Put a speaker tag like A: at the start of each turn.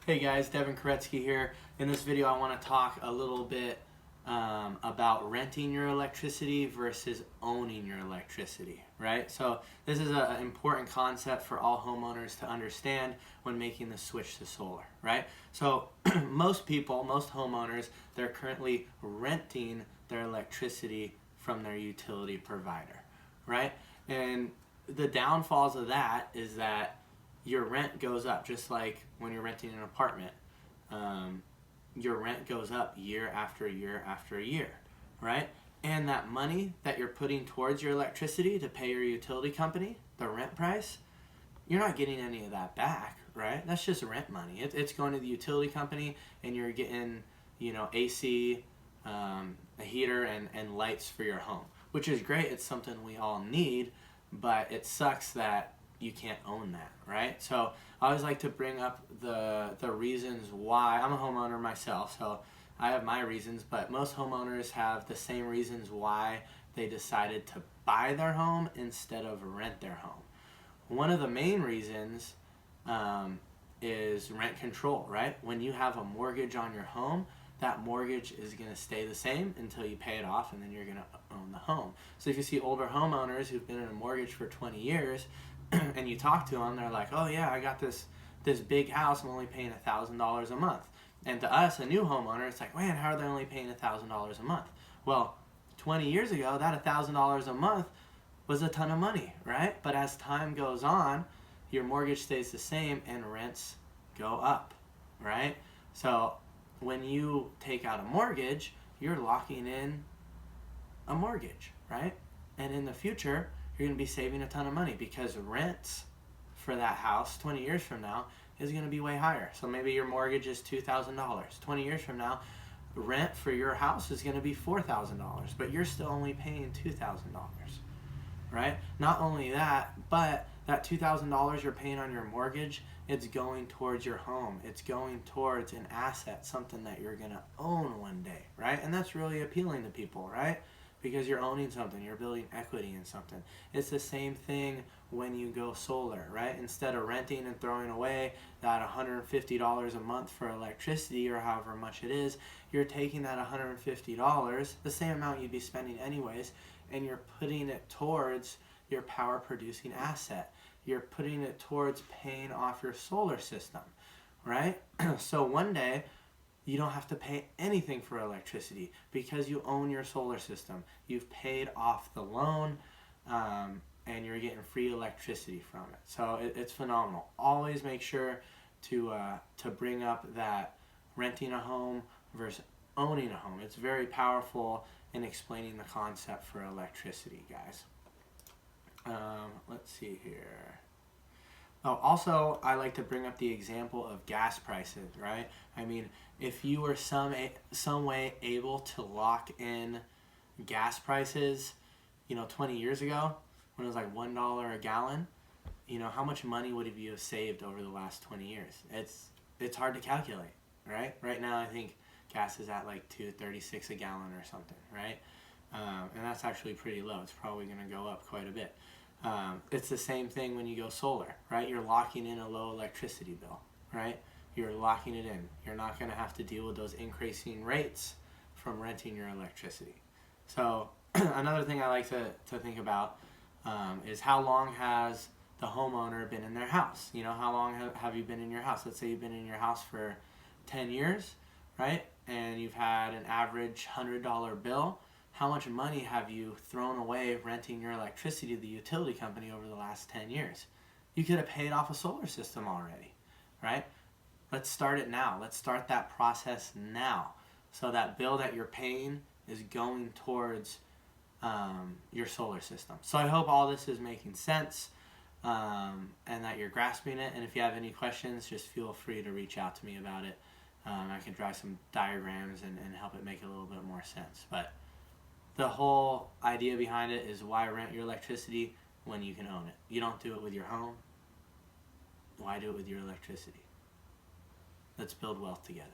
A: Hey guys, Devin Koretsky here. In this video I want to talk a little bit about renting your electricity versus owning your electricity, right? So this is an important concept for all homeowners to understand when making the switch to solar, right? So most homeowners, they're currently renting their electricity from their utility provider, right? And the downfalls of that is that your rent goes up, just like when you're renting an apartment. Your rent goes up year after year after year, right? And that money that you're putting towards your electricity to pay your utility company, the rent price, you're not getting any of that back, right? That's just rent money. It's going to the utility company, and you're getting, AC, a heater, and lights for your home, which is great. It's something we all need, but it sucks that you can't own that, right? So I always like to bring up the reasons why. I'm a homeowner myself, so I have my reasons, but most homeowners have the same reasons why they decided to buy their home instead of rent their home. One of the main reasons is rent control, right? When you have a mortgage on your home, that mortgage is going to stay the same until you pay it off, and then you're going to own the home. So if you see older homeowners who've been in a mortgage for 20 years, and you talk to them, they're like, oh yeah, I got this big house, I'm only paying $1,000 a month. And to us, a new homeowner, it's like, man, how are they only paying $1,000 a month? Well, 20 years ago, that $1,000 a month was a ton of money, right? But as time goes on, your mortgage stays the same and rents go up, right? So when you take out a mortgage, you're locking in a mortgage, right? And in the future, you're going to be saving a ton of money because rents for that house 20 years from now is going to be way higher. So maybe your mortgage is $2,000. 20 years from now, rent for your house is going to be $4,000, but you're still only paying $2,000, right? Not only that, but that $2,000 you're paying on your mortgage, it's going towards your home. It's going towards an asset, something that you're going to own one day, right? And that's really appealing to people, right? Because you're owning something, you're building equity in something. It's the same thing when you go solar, right? Instead of renting and throwing away that $150 a month for electricity or however much it is, you're taking that $150, the same amount you'd be spending anyways, and you're putting it towards your power producing asset. You're putting it towards paying off your solar system, right? So one day, you don't have to pay anything for electricity because you own your solar system. You've paid off the loan, and you're getting free electricity from it. So it's phenomenal. Always make sure to bring up that renting a home versus owning a home. It's very powerful in explaining the concept for electricity, guys. Let's see here. Oh, also, I like to bring up the example of gas prices, right? I mean, if you were some way able to lock in gas prices, 20 years ago, when it was like $1 a gallon, how much money would you have saved over the last 20 years? It's hard to calculate, right? Right now, I think gas is at like $2.36 a gallon or something, right? And that's actually pretty low. It's probably going to go up quite a bit. It's the same thing when you go solar, right? You're locking in a low electricity bill, right? You're locking it in. You're not going to have to deal with those increasing rates from renting your electricity. So another thing I like to think about is how long has the homeowner been in their house? How long have you been in your house? Let's say you've been in your house for 10 years, right? And you've had an average $100 bill. How much money have you thrown away renting your electricity to the utility company over the last 10 years? You could have paid off a solar system already, right? Let's start it now. Let's start that process now. So that bill that you're paying is going towards your solar system. So I hope all this is making sense and that you're grasping it. And if you have any questions, just feel free to reach out to me about it. I can draw some diagrams and help it make a little bit more sense. But the whole idea behind it is why rent your electricity when you can own it. You don't do it with your home. Why do it with your electricity? Let's build wealth together.